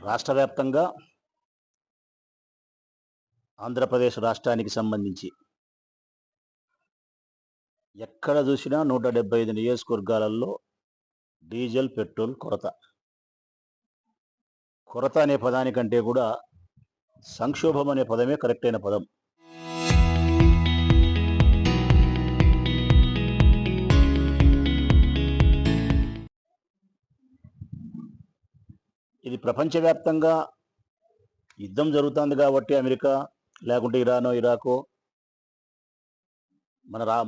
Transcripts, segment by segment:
రాష్ట్ర వ్యాప్తంగా ఆంధ్రప్రదేశ్ రాష్ట్రానికి సంబంధించి ఎక్కడ చూసినా 175 నియోజకవర్గాలలో డీజిల్ పెట్రోల్ కొరత అనే పదానికంటే కూడా సంక్షోభం అనే పదమే కరెక్ట్ అయిన పదం. ఇది ప్రపంచవ్యాప్తంగా యుద్ధం జరుగుతుంది కాబట్టి అమెరికా లేకుంటే ఇరానో ఇరాకో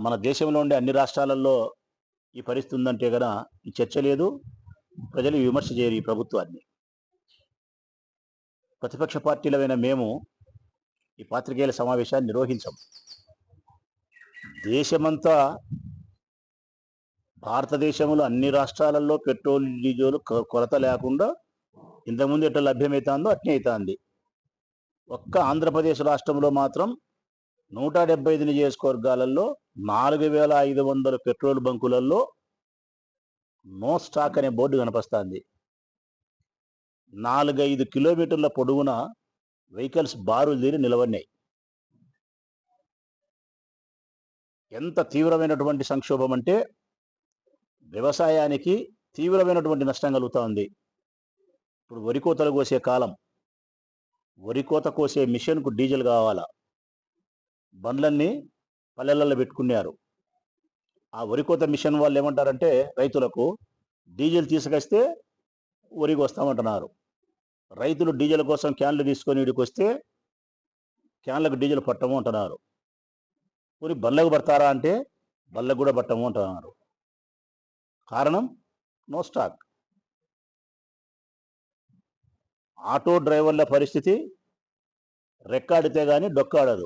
మన దేశంలో ఉండే అన్ని రాష్ట్రాలలో ఈ పరిస్థితి ఉందంటే కదా ఈ చర్చ లేదు, ప్రజలు విమర్శ చేయరు ఈ ప్రభుత్వాన్ని. ప్రతిపక్ష పార్టీలమైన మేము ఈ పాత్రికేయుల సమావేశాన్ని నిర్వహించాం. దేశమంతా భారతదేశంలో అన్ని రాష్ట్రాలలో పెట్రోల్ డీజిల్ కొరత లేకుండా ఇంతకుముందు ఎట్లా లభ్యమవుతుందో అట్నే అవుతుంది. ఒక్క ఆంధ్రప్రదేశ్ రాష్ట్రంలో మాత్రం 175 నియోజకవర్గాలలో 4500 పెట్రోల్ బంకులలో నో స్టాక్ అనే బోర్డు కనిపిస్తుంది. 4-5 కిలోమీటర్ల పొడవున వెహికల్స్ బారులు తీరి నిలవన్నాయి. ఎంత తీవ్రమైనటువంటి సంక్షోభం అంటే వ్యవసాయానికి తీవ్రమైనటువంటి నష్టం కలుగుతూ ఉంది. ఇప్పుడు వరి కోతలు కోసే కాలం, వరి కోత కోసే మిషన్కు డీజిల్ కావాలా, బండ్లన్నీ పల్లెలలో పెట్టుకున్నారు. ఆ వరి కోత మిషన్ వాళ్ళు ఏమంటారంటే రైతులకు డీజిల్ తీసుకొస్తే వరికి వస్తామంటున్నారు. రైతులు డీజిల్ కోసం క్యాన్లు తీసుకొని వీడికి వస్తే క్యాన్లకు డీజిల్ పట్టము అంటున్నారు. కొన్ని బండ్లకు పడతారా అంటే బండ్లకు కూడా పట్టము అంటున్నారు. కారణం నో స్టాక్. ఆటో డ్రైవర్ల పరిస్థితి రెక్కాడితే కానీ డొక్కాడదు.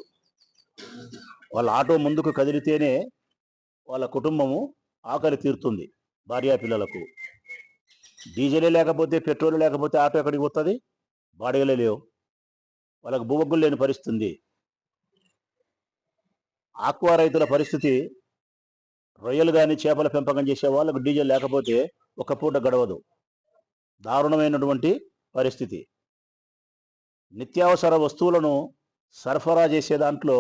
వాళ్ళ ఆటో ముందుకు కదిలితేనే వాళ్ళ కుటుంబము ఆకలి తీరుతుంది. భార్యా పిల్లలకు డీజిలే లేకపోతే, పెట్రోల్ లేకపోతే ఆటో ఎక్కడికి పోతుంది? బాడిగలే లేవు, వాళ్ళకు భూవగ్గులు లేని పరిస్థితి. ఆక్వా రైతుల పరిస్థితి, రొయ్యలు కానీ చేపల పెంపకం చేసే వాళ్ళకు డీజిల్ లేకపోతే ఒక పూట గడవదు. దారుణమైనటువంటి పరిస్థితి. నిత్యావసర వస్తువులను సరఫరా చేసే దాంట్లో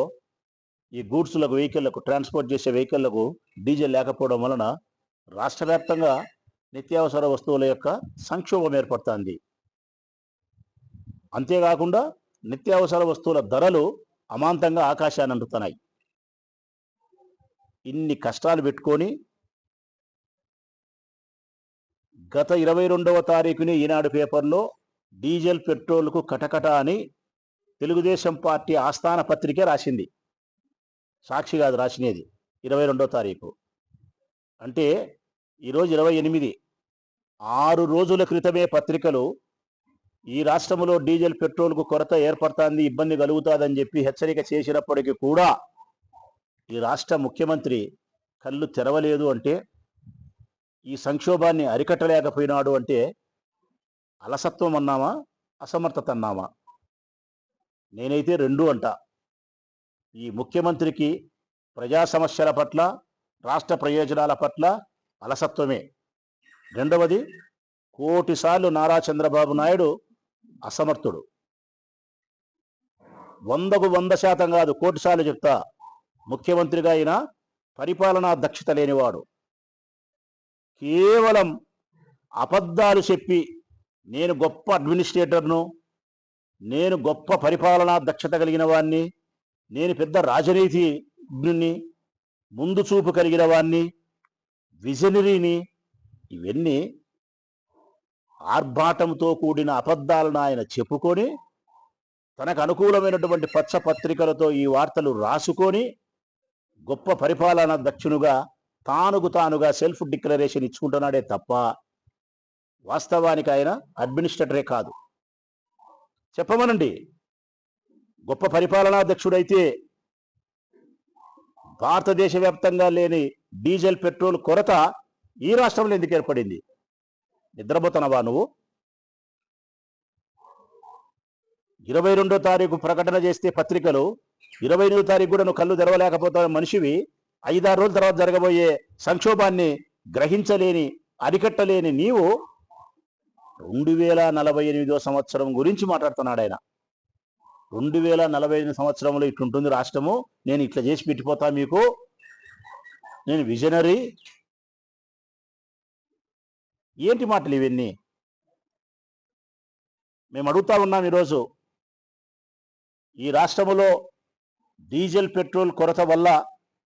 ఈ గూడ్స్లకు, వెహికల్లకు, ట్రాన్స్పోర్ట్ చేసే వెహికల్లకు డీజిల్ లేకపోవడం వలన రాష్ట్ర వ్యాప్తంగా నిత్యావసర వస్తువుల యొక్క సంక్షోభం ఏర్పడుతుంది. అంతేకాకుండా నిత్యావసర వస్తువుల ధరలు అమాంతంగా ఆకాశాన్ని అందుతున్నాయి. ఇన్ని కష్టాలు పెట్టుకొని గత 22వ తారీఖుని ఈనాడు పేపర్లో డీజిల్ పెట్రోల్కు కటకట అని తెలుగుదేశం పార్టీ ఆస్థాన పత్రికే రాసింది. సాక్షి కాదు రాసినది, 22వ తారీఖు అంటే ఈరోజు 28. 6 రోజుల క్రితమే పత్రికలు ఈ రాష్ట్రంలో డీజిల్ పెట్రోల్కు కొరత ఏర్పడుతుంది, ఇబ్బంది కలుగుతుందని చెప్పి హెచ్చరిక చేసినప్పటికీ కూడా ఈ రాష్ట్ర ముఖ్యమంత్రి కళ్ళు తెరవలేదు అంటే, ఈ సంక్షోభాన్ని అరికట్టలేకపోయినాడు అంటే అలసత్వం అన్నామా, అసమర్థత అన్నామా? నేనైతే రెండు అంట. ఈ ముఖ్యమంత్రికి ప్రజా సమస్యల పట్ల, రాష్ట్ర ప్రయోజనాల పట్ల అలసత్వమే. రెండవది, 1,000,000 సార్లు నారా చంద్రబాబు నాయుడు అసమర్థుడు. 100కు 100% కాదు, 1,000,000 సార్లు చెప్తా, ముఖ్యమంత్రిగా అయినా పరిపాలనా దక్షత లేనివాడు. కేవలం అబద్ధాలు చెప్పి నేను గొప్ప అడ్మినిస్ట్రేటర్ను, నేను గొప్ప పరిపాలనా దక్షత కలిగిన వాణ్ణి, నేను పెద్ద రాజనీతిజ్ఞుని, ముందు చూపు కలిగిన వాణ్ణి, విజనరీని, ఇవన్నీ ఆర్భాటంతో కూడిన అబద్ధాలను ఆయన చెప్పుకొని తనకు అనుకూలమైనటువంటి పచ్చ పత్రికలతో ఈ వార్తలు రాసుకొని గొప్ప పరిపాలనా దక్షునుగా తానుగా సెల్ఫ్ డిక్లరేషన్ ఇచ్చుకుంటున్నాడే తప్ప వాస్తవానికి ఆయన అడ్మినిస్ట్రేటరే కాదు. చెప్పమనండి, గొప్ప పరిపాలనాధ్యక్షుడైతే భారతదేశ వ్యాప్తంగా లేని డీజిల్ పెట్రోల్ కొరత ఈ రాష్ట్రంలో ఎందుకు ఏర్పడింది? నిద్రపోతున్నావా నువ్వు? 22వ తారీఖు ప్రకటన చేస్తే పత్రికలు 28వ తారీఖు కూడా నువ్వు కళ్ళు తెరవలేకపోతావు మనిషివి. 5-6 రోజుల తర్వాత జరగబోయే సంక్షోభాన్ని గ్రహించలేని, అరికట్టలేని నీవు 2048 సంవత్సరం గురించి మాట్లాడుతున్నాడు ఆయన. 2048 సంవత్సరంలో ఇట్లుంటుంది రాష్ట్రము, నేను ఇట్లా చేసి పెట్టిపోతా మీకు, నేను విజనరీ. ఏంటి మాటలు ఇవన్నీ? మేము అడుగుతా ఉన్నాం ఈరోజు, ఈ రాష్ట్రంలో డీజిల్ పెట్రోల్ కొరత వల్ల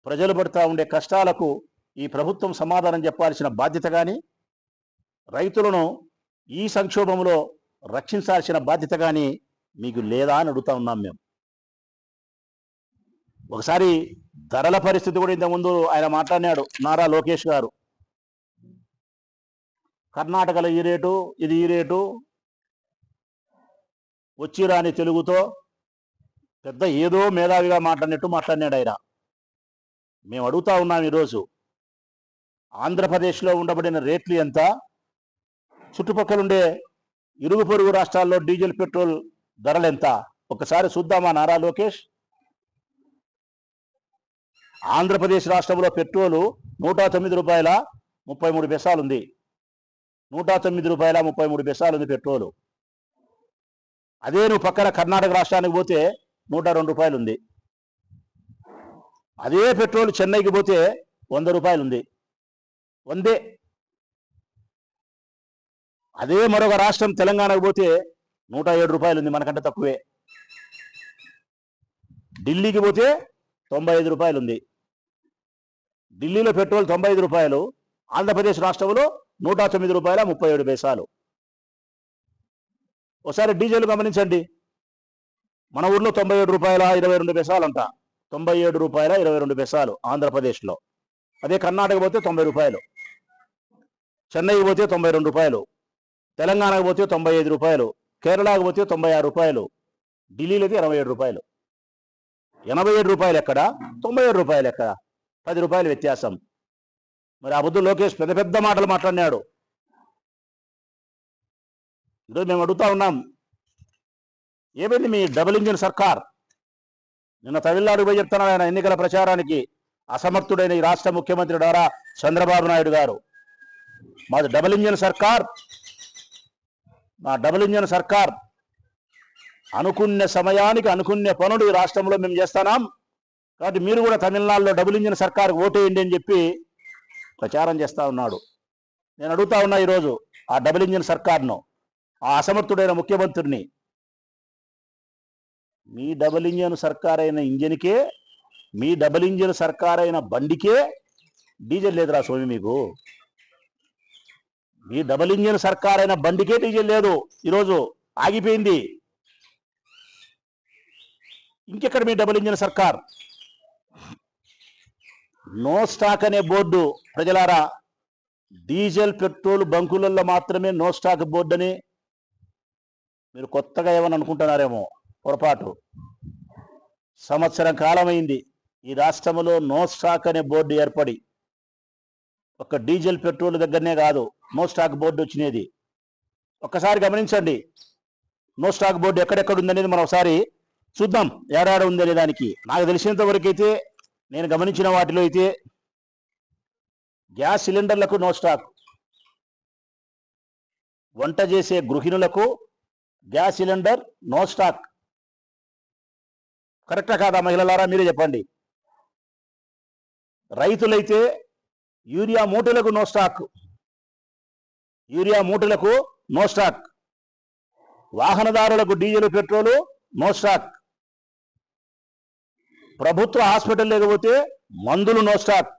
ప్రజలు పడుతూ ఉండే కష్టాలకు ఈ ప్రభుత్వం సమాధానం చెప్పాల్సిన బాధ్యత కానీ, రైతులను ఈ సంక్షోభంలో రక్షించాల్సిన బాధ్యత కానీ మీకు లేదా అని అడుగుతా ఉన్నాం మేము. ఒకసారి ధరల పరిస్థితి కూడా ఇంతకుముందు ఆయన మాట్లాడినాడు, నారా లోకేష్ గారు. కర్ణాటకలో ఈ రేటు, ఇది ఈ రేటు, వచ్చి రాని తెలుగుతో పెద్ద ఏదో మేధావిగా మాట్లాడినట్టు మాట్లాడినాడు ఆయన. మేము అడుగుతా ఉన్నాం ఈరోజు, ఆంధ్రప్రదేశ్లో ఉండబడిన రేట్లు ఎంత, చుట్టుపక్కల ఇరుగు పొరుగు రాష్ట్రాల్లో డీజిల్ పెట్రోల్ ధరలు ఎంత ఒకసారి చూద్దామా నారా లోకేష్? ఆంధ్రప్రదేశ్ రాష్ట్రంలో పెట్రోలు 109 రూపాయల 33 పైసలు ఉంది. 109 రూపాయల 33 పైసలు ఉంది పెట్రోలు. అదే నువ్వు పక్కన కర్ణాటక రాష్ట్రానికి పోతే 102 రూపాయలు ఉంది. అదే పెట్రోల్ చెన్నైకి పోతే 100 రూపాయలు ఉంది. వందే. అదే మరొక రాష్ట్రం తెలంగాణకు పోతే 107 రూపాయలు ఉంది, మనకంటే తక్కువే. ఢిల్లీకి పోతే 95 రూపాయలు ఉంది. ఢిల్లీలో పెట్రోల్ 95 రూపాయలు, ఆంధ్రప్రదేశ్ రాష్ట్రంలో 109 రూపాయల 37 పైసలు. ఒకసారి డీజిల్ గమనించండి, మన ఊర్లో 97 రూపాయల 22 పైసలు అంట. 97 రూపాయల 22 పైసలు ఆంధ్రప్రదేశ్లో. అదే కర్ణాటక పోతే 90 రూపాయలు, చెన్నైకి పోతే 92 రూపాయలు, తెలంగాణకు పోతే 95 రూపాయలు, కేరళకు పోతే 96 రూపాయలు, ఢిల్లీలో అయితే 87 రూపాయలు. 87 రూపాయలు ఎక్కడ, 97 రూపాయలు ఎక్కడ? 10 రూపాయలు వ్యత్యాసం. మరి అబద్ధం లోకేష్ పెద్ద పెద్ద మాటలు మాట్లాడినాడు. ఈరోజు మేము అడుగుతా ఉన్నాం, ఏమైంది మీ డబుల్ ఇంజిన్ సర్కార్? నిన్న తమిళనాడు పోయి చెప్తున్నాడు ఆయన ఎన్నికల ప్రచారానికి, అసమర్థుడైన ఈ రాష్ట్ర ముఖ్యమంత్రి నారా చంద్రబాబు నాయుడు గారు, మాది డబుల్ ఇంజిన్ సర్కార్, మా డబుల్ ఇంజిన్ సర్కార్, అనుకున్న సమయానికి అనుకున్న పనులు ఈ రాష్ట్రంలో మేము చేస్తున్నాం, కాబట్టి మీరు కూడా తమిళనాడులో డబుల్ ఇంజిన్ సర్కార్ ఓటేయండి అని చెప్పి ప్రచారం చేస్తూ ఉన్నాడు. నేను అడుగుతా ఉన్నా ఈరోజు ఆ డబుల్ ఇంజిన్ సర్కార్ను, ఆ అసమర్థుడైన ముఖ్యమంత్రిని, మీ డబుల్ ఇంజిన్ సర్కార్ అయిన ఇంజిన్కే, మీ డబుల్ ఇంజిన్ సర్కార్ అయిన బండికే డీజిల్ లేదురా స్వామి మీకు. మీ డబుల్ ఇంజిన్ సర్కార్ అయిన బండికే డీజిల్ లేదు, ఈరోజు ఆగిపోయింది. ఇంకెక్కడ మీ డబుల్ ఇంజిన్ సర్కార్? నో స్టాక్ అనే బోర్డు, ప్రజలారా, డీజిల్ పెట్రోల్ బంకులలో మాత్రమే నో స్టాక్ బోర్డు అని మీరు కొత్తగా ఏమని అనుకుంటున్నారేమో, పొరపాటు. సంవత్సరం కాలమైంది ఈ రాష్ట్రంలో నో స్టాక్ అనే బోర్డు ఏర్పడి. ఒక డీజిల్ పెట్రోల్ దగ్గరనే కాదు నో స్టాక్ బోర్డు వచ్చినది. ఒక్కసారి గమనించండి, నో స్టాక్ బోర్డు ఎక్కడెక్కడ ఉందనేది మనం ఒకసారి చూద్దాం, ఏడాడ ఉందనే దానికి. నాకు తెలిసినంత వరకు అయితే, నేను గమనించిన వాటిలో అయితే, గ్యాస్ సిలిండర్లకు నో స్టాక్, వంట చేసే గృహిణులకు గ్యాస్ సిలిండర్ నో స్టాక్. కరెక్టా కాదా మహిళలారా, మీరే చెప్పండి. రైతులైతే యూరియా మూటలకు నో స్టాక్, యూరియా మూటలకు నో స్టాక్. వాహనదారులకు డీజిల్ పెట్రోలు నో స్టాక్. ప్రభుత్వ హాస్పిటల్ లేకపోతే మందులు నో స్టాక్,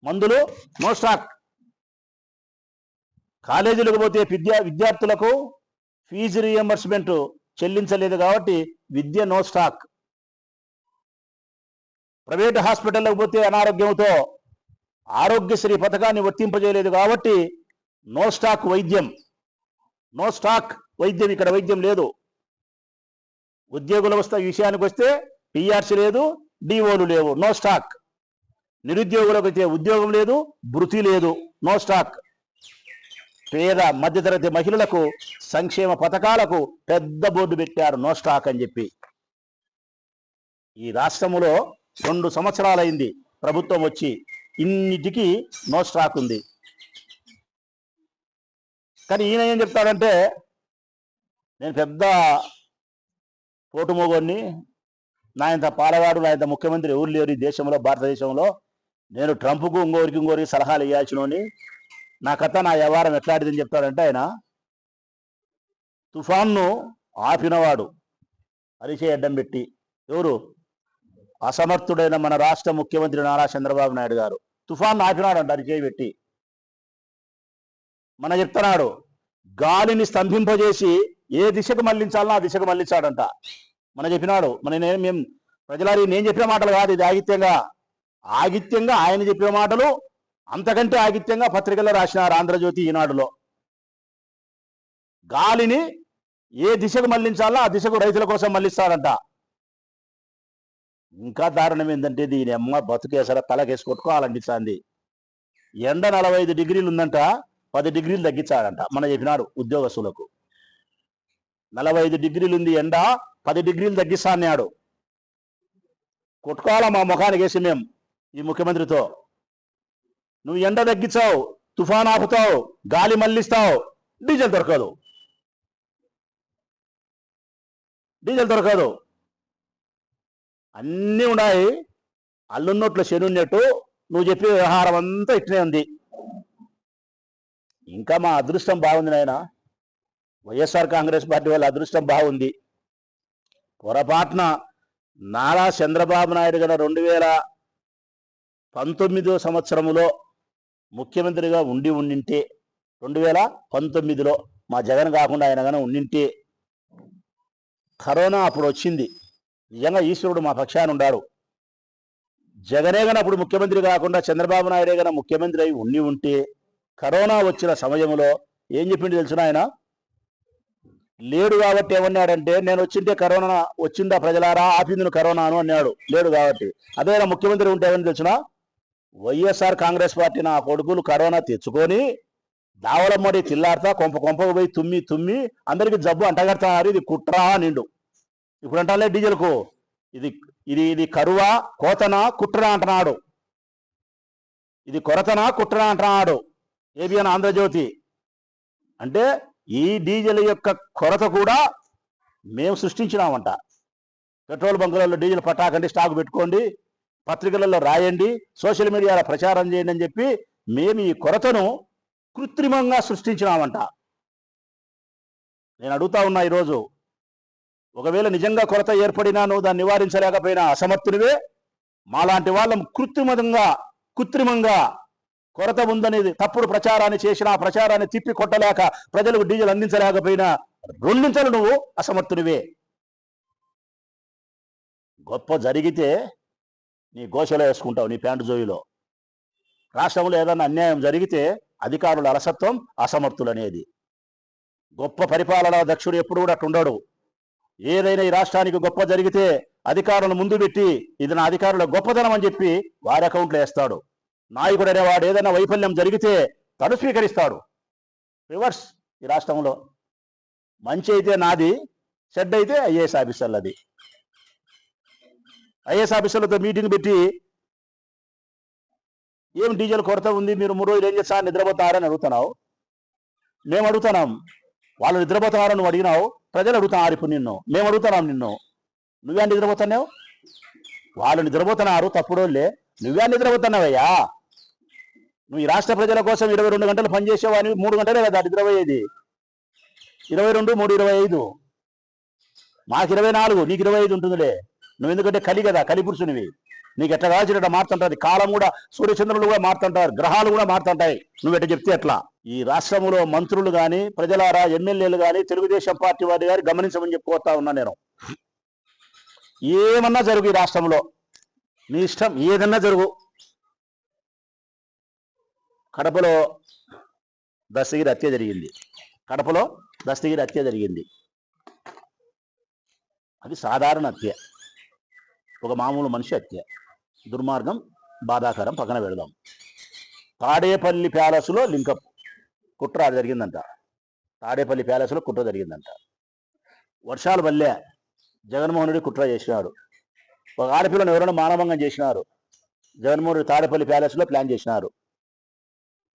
మందులు నో స్టాక్. కాలేజీలకు పోతే విద్యార్థులకు ఫీజు రీఎంబర్స్మెంట్ చెల్లించలేదు కాబట్టి విద్య నో స్టాక్. ప్రైవేట్ హాస్పిటల్లోకి పోతే అనారోగ్యంతో ఆరోగ్యశ్రీ పథకాన్ని వర్తింపజేయలేదు కాబట్టి నో స్టాక్ వైద్యం, నో స్టాక్ వైద్యం. ఇక్కడ వైద్యం లేదు. ఉద్యోగుల విషయానికి వస్తే టీఆర్సీ లేదు, డిఓలు లేవు, నో స్టాక్. నిరుద్యోగులకు అయితే ఉద్యోగం లేదు, భృతి లేదు, నో స్టాక్. పేద మధ్యతరగతి మహిళలకు సంక్షేమ పథకాలకు పెద్ద బోర్డు పెట్టారు, నో స్టాక్ అని చెప్పి. ఈ రాష్ట్రంలో 2 సంవత్సరాలైంది ప్రభుత్వం వచ్చి, ఇన్నిటికీ నో స్టాక్ ఉంది. కానీ ఈయన ఏం చెప్తాడంటే నేను పెద్ద పోటుమోగోడిని, నా ఇంత పాలవాడు, నా ఇంత ముఖ్యమంత్రి ఎవరు లేరు ఈ దేశంలో, భారతదేశంలో, నేను ట్రంప్కు ఇంకోరికి సలహాలు ఇవ్వాల్సినోని, నా కథ నా వ్యవహారం ఎట్లాంటిదని చెప్తాడంటే ఆయన తుఫాన్ను ఆపినవాడు అరిచే అడ్డం పెట్టి ఎవరు? అసమర్థుడైన మన రాష్ట్ర ముఖ్యమంత్రి నారా చంద్రబాబు నాయుడు గారు తుఫాన్ను ఆపినాడంట అరిచేయి పెట్టి. మన చెప్తున్నాడు గాలిని స్తంభింపజేసి ఏ దిశకు మళ్లించాలనో ఆ దిశకు మళ్లించాడంట. మన చెప్పినాడు. మేము ప్రజలారి నేను చెప్పిన మాటలు కాదు, ఇది ఆగిత్యంగా ఆయన చెప్పిన మాటలు, అంతకంటే ఆగిత్యంగా పత్రికల్లో రాసినారు ఆంధ్రజ్యోతి, ఈనాడులో. గాలిని ఏ దిశకు మళ్లించాలో ఆ దిశకు రైతుల కోసం మళ్లిస్తాడంట. ఇంకా దారుణం ఏంటంటే దీని అమ్మ బతుకేసరా తలకేసి కొట్టుకోవాలనిపిస్తుంది. ఎండ 45 డిగ్రీలు ఉందంట, 10 డిగ్రీలు తగ్గించాడంట. మన చెప్పినాడు ఉద్యోగస్తులకు 45 డిగ్రీలు ఉంది ఎండ, 10 డిగ్రీలు తగ్గిస్తా అన్నాడు. కొట్టుకోవాలా మా ముఖానికి వేసి మేము ఈ ముఖ్యమంత్రితో. నువ్వు ఎండ తగ్గించావు, తుఫాన్ ఆపుతావు, గాలి మళ్లిస్తావు, డీజిల్ దొరకదు. అన్నీ ఉన్నాయి. అల్లున్నట్లు శనున్నట్టు నువ్వు చెప్పే వ్యవహారం అంతా ఇట్లనే ఉంది. ఇంకా మా అదృష్టం బాగుంది నాయన, వైఎస్ఆర్ కాంగ్రెస్ పార్టీ వాళ్ళ అదృష్టం బాగుంది. పొరపాటున నారా చంద్రబాబు నాయుడు గారు 2019 సంవత్సరంలో ముఖ్యమంత్రిగా ఉండింటే 2019లో మా జగన్ కాకుండా ఆయన కానీ ఉండింటే కరోనా అప్పుడు వచ్చింది. నిజంగా ఈశ్వరుడు మా పక్షాన ఉన్నాడు. జగనే గన అప్పుడు ముఖ్యమంత్రి కాకుండా చంద్రబాబు నాయుడే గన ముఖ్యమంత్రి అయి ఉంటే కరోనా వచ్చిన సమయంలో ఏం చెప్పింది తెలిసిన ఆయన? లేడు కాబట్టి ఏమన్నాడంటే నేను వచ్చింటే కరోనా వచ్చిందా ప్రజలారా, ఆపింది కరోనాను అన్నాడు. లేడు కాబట్టి. అదే ముఖ్యమంత్రి ఉంటే ఏమని తెలిసిన? వైఎస్ఆర్ కాంగ్రెస్ పార్టీ నా కొడుకులు కరోనా తెచ్చుకొని దావలమ్మడి తిల్లాడతా కొంపకు పోయి తుమ్మి అందరికి జబ్బు అంటగడతారు. ఇది కుట్రా నిండు. ఇప్పుడు అంటాలే డీజిల్కు ఇది కరువా, కోతనా, కుట్రనా అంటున్నాడు. ఇది కొరతనా, కుట్రనా అంటున్నాడు ఏబిఎన్ ఆంధ్రజ్యోతి. అంటే ఈ డీజిల్ యొక్క కొరత కూడా మేము సృష్టించినామంట. పెట్రోల్ బంకులలో డీజిల్ పట్టాకండి, స్టాక్ పెట్టుకోండి, పత్రికలలో రాయండి, సోషల్ మీడియాలో ప్రచారం చేయండి అని చెప్పి మేము ఈ కొరతను కృత్రిమంగా సృష్టించినామంట. నేను అడుగుతా ఉన్నా ఈరోజు, ఒకవేళ నిజంగా కొరత ఏర్పడినా నువ్వు దాన్ని నివారించలేకపోయినా అసమర్థునివే. మాలాంటి వాళ్ళం కృత్రిమంగా కొరత ఉందనేది తప్పుడు ప్రచారాన్ని చేసిన ఆ ప్రచారాన్ని తిప్పి కొట్టలేక ప్రజలకు డీజిల్ అందించలేకపోయినా రెండింతలు నువ్వు అసమర్థునివే. గొప్ప జరిగితే నీ గోషలో వేసుకుంటావు, నీ ప్యాంటు జోయిలో. రాష్ట్రంలో ఏదన్నా అన్యాయం జరిగితే అధికారుల అలసత్వం, అసమర్థులు అనేది. గొప్ప పరిపాలనా దక్షుడు ఎప్పుడు కూడా అట్టుండడు. ఏదైనా ఈ రాష్ట్రానికి గొప్ప జరిగితే అధికారులను ముందు పెట్టి ఇది నా అధికారుల గొప్పతనం అని చెప్పి వారి అకౌంట్లో వేస్తాడు. నాయకుడు అనేవాడు ఏదైనా వైఫల్యం జరిగితే తను స్వీకరిస్తాడు. రివర్స్ ఈ రాష్ట్రంలో. మంచి అయితే నాది, చెడ్డ అయితే ఐఏఎస్ ఆఫీసర్లది. ఐఏఎస్ ఆఫీసర్లతో మీటింగ్ పెట్టి ఏం డీజిల్ కొరత ఉంది, మీరు 3 రోజులు ఏం చేస్తారు, నిద్రపోతారని అడుగుతున్నావు. మేము అడుగుతున్నాం. వాళ్ళు నిద్రపోతున్నారని నువ్వు అడిగినావు, ప్రజలు అడుగుతున్నారు ఇప్పుడు నిన్ను. మేము అడుగుతున్నాం నిన్ను, నువ్వే నిద్రపోతున్నావు? వాళ్ళు నిద్రపోతున్నారు తప్పుడోళ్ళే, నువ్వే నిద్రపోతున్నావయ్యా. నువ్వు ఈ రాష్ట్ర ప్రజల కోసం 22 గంటలు పనిచేసేవాని 3 గంటలే కదా నిద్రపోయేది. 22, 3, 25. మాకు 24, నీకు 25 ఉంటుందిలే. నువ్వు ఎందుకంటే కలి పురుషునివి. నీకు ఎట్లా కాల్చినట్టు మారుతుంటుంది. కాలం కూడా, సూర్యచంద్రులు కూడా మారుతుంటారు, గ్రహాలు కూడా మారుతుంటాయి. నువ్వు ఎట్లా చెప్తే ఎట్లా? ఈ రాష్ట్రంలో మంత్రులు కానీ, ప్రజలారా, ఎమ్మెల్యేలు కానీ, తెలుగుదేశం పార్టీ వారి గారి గమనించమని చెప్పుకోతా ఉన్నా నేను. ఏమన్నా జరుగు ఈ రాష్ట్రంలో, నీ ఇష్టం, ఏదన్నా జరుగు. కడపలో దస్తగిరి హత్య జరిగింది. అది సాధారణ హత్య, ఒక మామూలు మనిషి హత్య. దుర్మార్గం, బాధాకరం, పక్కన పెడదాం. తాడేపల్లి ప్యాలెస్లో లింకప్ కుట్ర జరిగిందంట. వర్షాలు వల్లే జగన్మోహన్ రెడ్డి కుట్ర చేసినాడు. ఒక ఆడపిల్లను ఎవరైనా మానభంగం చేసినారు. జగన్మోహన్ రెడ్డి తాడేపల్లి ప్యాలెస్లో ప్లాన్ చేసినారు.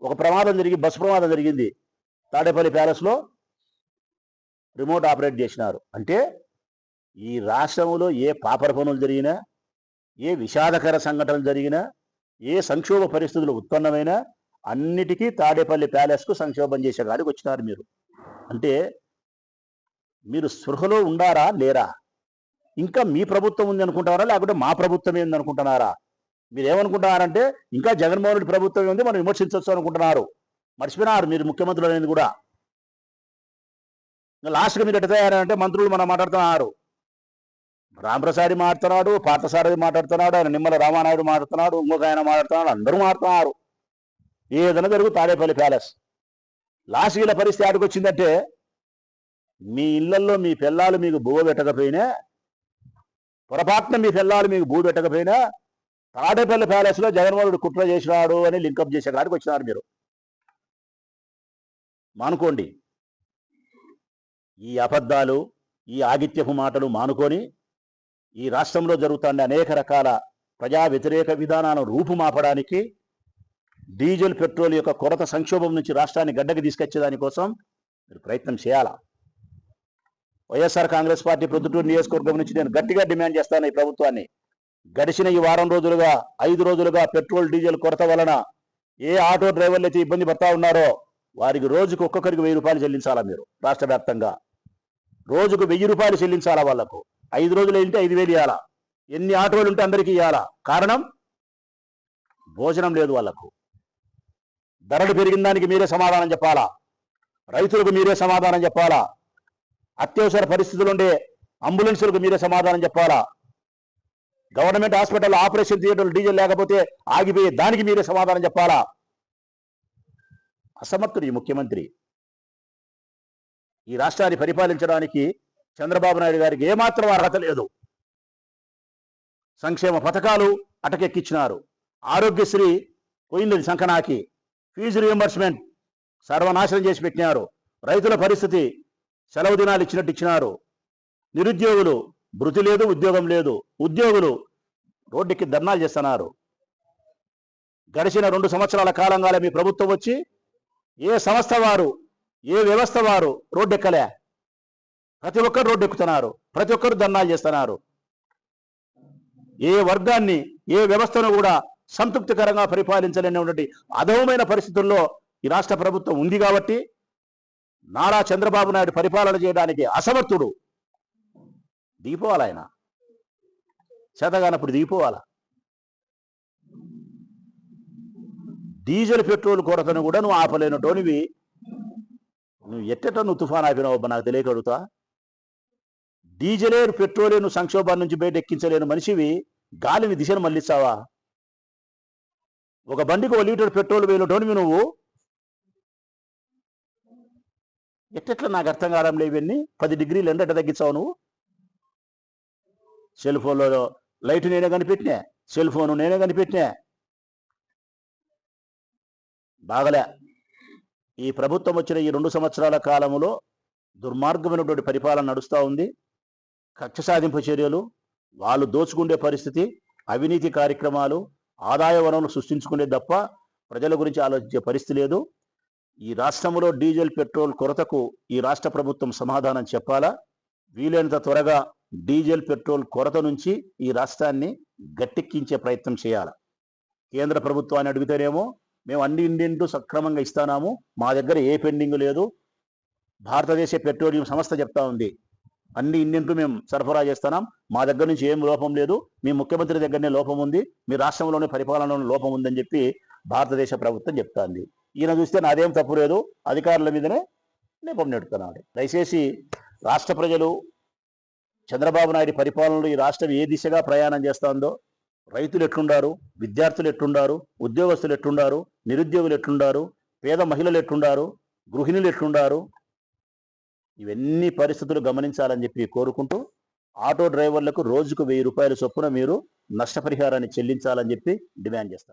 ఒక ప్రమాదం జరిగి, బస్సు ప్రమాదం జరిగింది. తాడేపల్లి ప్యాలెస్లో రిమోట్ ఆపరేట్ చేసినారు. అంటే ఈ రాష్ట్రంలో ఏ పాపర పనులు జరిగినా, ఏ విషాదకర సంఘటనలు జరిగినా, ఏ సంక్షోభ పరిస్థితులు ఉత్పన్నమైనా అన్నిటికీ తాడేపల్లి ప్యాలెస్కు సంక్షోభం చేసే కాడికి వచ్చినారు మీరు. అంటే మీరు స్పృహలో ఉండారా లేరా? ఇంకా మీ ప్రభుత్వం ఉంది అనుకుంటున్నారా, లేకపోతే మా ప్రభుత్వం ఏంది అనుకుంటున్నారా? మీరు ఏమనుకుంటున్నారంటే ఇంకా జగన్మోహన్ రెడ్డి ప్రభుత్వం ఉంది, మనం విమర్శించవచ్చు అనుకుంటున్నారు. మర్చిపోయినారు మీరు ముఖ్యమంత్రులు అనేది కూడా. లాస్ట్గా మీరు ఎట్లా తయారంటే మంత్రులు మనం మాట్లాడుతున్నారు. రామప్రసాద్ మాట్లాడుతున్నాడు, పార్థసారథి మాట్లాడుతున్నాడు, ఆయన నిమ్మల రామానాయుడు మాట్లాడుతున్నాడు, ఇంకొక ఆయన మాట్లాడుతున్నాడు, అందరూ మాట్లాడుతున్నారు. ఏదైనా జరుగు తాడేపల్లి ప్యాలెస్. లాస్ట్ వీళ్ళ పరిస్థితి ఆడికి వచ్చిందంటే మీ ఇళ్లల్లో మీ పిల్లలు మీకు బువ్వ పెట్టకపోయినా, పొరపాటున మీ పిల్లలు మీకు భూ పెట్టకపోయినా తాడేపల్లి ప్యాలెస్లో జగన్మోహన్ రెడ్డి కుట్ర చేసినాడు అని లింకప్ చేసే కాడికి వచ్చినారు మీరు. మానుకోండి ఈ అబద్ధాలు, ఈ ఆగిత్యపు మాటలు మానుకొని ఈ రాష్ట్రంలో జరుగుతున్న అనేక రకాల ప్రజా వ్యతిరేక విధానాలను రూపుమాపడానికి, డీజిల్ పెట్రోల్ యొక్క కొరత సంక్షోభం నుంచి రాష్ట్రాన్ని గడ్డకి తీసుకొచ్చేదానికోసం మీరు ప్రయత్నం చేయాలా. వైఎస్ఆర్ కాంగ్రెస్ పార్టీ ప్రొద్దుటూరు నియోజకవర్గం నుంచి నేను గట్టిగా డిమాండ్ చేస్తాను ఈ ప్రభుత్వాన్ని. గడిచిన ఈ వారం రోజులుగా 5 రోజులుగా పెట్రోల్ డీజిల్ కొరత వలన ఏ ఆటో డ్రైవర్లు అయితే ఇబ్బంది పడతా ఉన్నారో వారికి రోజుకు ఒక్కొక్కరికి 1000 రూపాయలు చెల్లించాలా మీరు. రాష్ట్ర వ్యాప్తంగా రోజుకు 1000 రూపాయలు చెల్లించాలా వాళ్ళకు. 5 రోజులు ఏంటి 5000 ఇవ్వాలా. ఎన్ని ఆటోలు ఉంటే అందరికీ ఇవ్వాలా. కారణం భోజనం లేదు వాళ్లకు. ధరలు పెరిగిన దానికి మీరే సమాధానం చెప్పాలా. రైతులకు మీరే సమాధానం చెప్పాలా. అత్యవసర పరిస్థితులు ఉండే అంబులెన్సులకు మీరే సమాధానం చెప్పాలా. గవర్నమెంట్ హాస్పిటల్ ఆపరేషన్ థియేటర్లు డీజిల్ లేకపోతే ఆగిపోయే దానికి మీరే సమాధానం చెప్పాలా. అసమర్థుడు ఈ ముఖ్యమంత్రి. ఈ రాష్ట్రాన్ని పరిపాలించడానికి చంద్రబాబు నాయుడు గారికి ఏమాత్రం అర్హత లేదు. సంక్షేమ పథకాలు అటకెక్కించినారు. ఆరోగ్యశ్రీ పోయింది సంకనాకి. ఫీజు రియంబర్స్మెంట్ సర్వనాశనం చేసి పెట్టినారు. రైతుల పరిస్థితి సెలవు దినాలు ఇచ్చినట్టు ఇచ్చినారు. నిరుద్యోగులు భృతి లేదు, ఉద్యోగం లేదు. ఉద్యోగులు రోడ్డుకి ధర్నాలు చేస్తున్నారు. గడిచిన 2 సంవత్సరాల కాలంగా మీ ప్రభుత్వం వచ్చి ఏ సంస్థ వారు, ఏ వ్యవస్థ వారు రోడ్డెక్కలే. ప్రతి ఒక్కరు రోడ్డు ఎక్కుతున్నారు, ప్రతి ఒక్కరు ధర్నాలు చేస్తున్నారు. ఏ వర్గాన్ని, ఏ వ్యవస్థను కూడా సంతృప్తికరంగా పరిపాలించలేనటువంటి అధమమైన పరిస్థితుల్లో ఈ రాష్ట్ర ప్రభుత్వం ఉంది. కాబట్టి నారా చంద్రబాబు నాయుడు పరిపాలన చేయడానికి అసమర్థుడు. దిగిపోవాలి ఆయన. చేతగానప్పుడు దిగిపోవాలా. డీజిల్ పెట్రోల్ కొరతను కూడా నువ్వు ఆపలేనటోనివి. నువ్వు నువ్వు తుఫాన్ ఆపినావు నాకు తెలియకడుగుతా. డీజిలే పెట్రోలే నువ్వు సంక్షోభాన్ని నుంచి బయట ఎక్కించలేని మనిషివి గాలిని దిశను మళ్ళిస్తావా? ఒక బండికి 1 లీటర్ పెట్రోల్ వేయటోనివి నువ్వు. ఎట్టెట్లా నాకు అర్థం కావడం లేవు. ఇవన్నీ 10 డిగ్రీలు ఎండ తగ్గించావు నువ్వు. సెల్ ఫోన్లో లైట్ నేనే కనిపెట్టినా, సెల్ ఫోను నేనే కనిపెట్టినా. బాగలే. ఈ ప్రభుత్వం వచ్చిన ఈ 2 సంవత్సరాల కాలంలో దుర్మార్గమైనటువంటి పరిపాలన నడుస్తూ ఉంది. కక్ష సాధింపు చర్యలు, వాళ్ళు దోచుకుండే పరిస్థితి, అవినీతి కార్యక్రమాలు, ఆదాయ వనరులు సృష్టించుకునే తప్ప ప్రజల గురించి ఆలోచించే పరిస్థితి లేదు. ఈ రాష్ట్రంలో డీజిల్ పెట్రోల్ కొరతకు ఈ రాష్ట్ర ప్రభుత్వం సమాధానం చెప్పాలా. వీలైనంత త్వరగా డీజిల్ పెట్రోల్ కొరత నుంచి ఈ రాష్ట్రాన్ని గట్టెక్కించే ప్రయత్నం చేయాలి. కేంద్ర ప్రభుత్వాన్ని అడిగితేనేమో మేము అన్ని ఇండియన్లు సక్రమంగా ఇస్తానాము, మా దగ్గర ఏ పెండింగ్ లేదు. భారతదేశ పెట్రోలియం సంస్థ చెప్తా ఉంది అన్ని ఇండియన్లు మేము సరఫరా చేస్తున్నాం, మా దగ్గర నుంచి ఏం లోపం లేదు, మీ ముఖ్యమంత్రి దగ్గరనే లోపం ఉంది, మీ రాష్ట్రంలోనే పరిపాలనలో లోపం ఉందని చెప్పి భారతదేశ ప్రభుత్వం చెప్తాంది. ఈయన చూస్తే నాదేం తప్పు లేదు, అధికారుల మీదనే నేపం నెడుతున్నాడు. దయచేసి రాష్ట్ర ప్రజలు చంద్రబాబు నాయుడు పరిపాలనలో ఈ రాష్ట్రం ఏ దిశగా ప్రయాణం చేస్తుందో, రైతులు ఎట్లుండారు, విద్యార్థులు ఎట్లుండారు, ఉద్యోగస్తులు ఎట్లుండారు, నిరుద్యోగులు ఎట్లుండారు, పేద మహిళలు ఎట్లుండారు, గృహిణులు ఎట్లుండారు, ఇవన్నీ పరిస్థితులు గమనించాలని చెప్పి కోరుకుంటూ ఆటో డ్రైవర్లకు రోజుకు 1000 రూపాయల చొప్పున మీరు నష్టపరిహారాన్ని చెల్లించాలని చెప్పి డిమాండ్ చేస్తాను.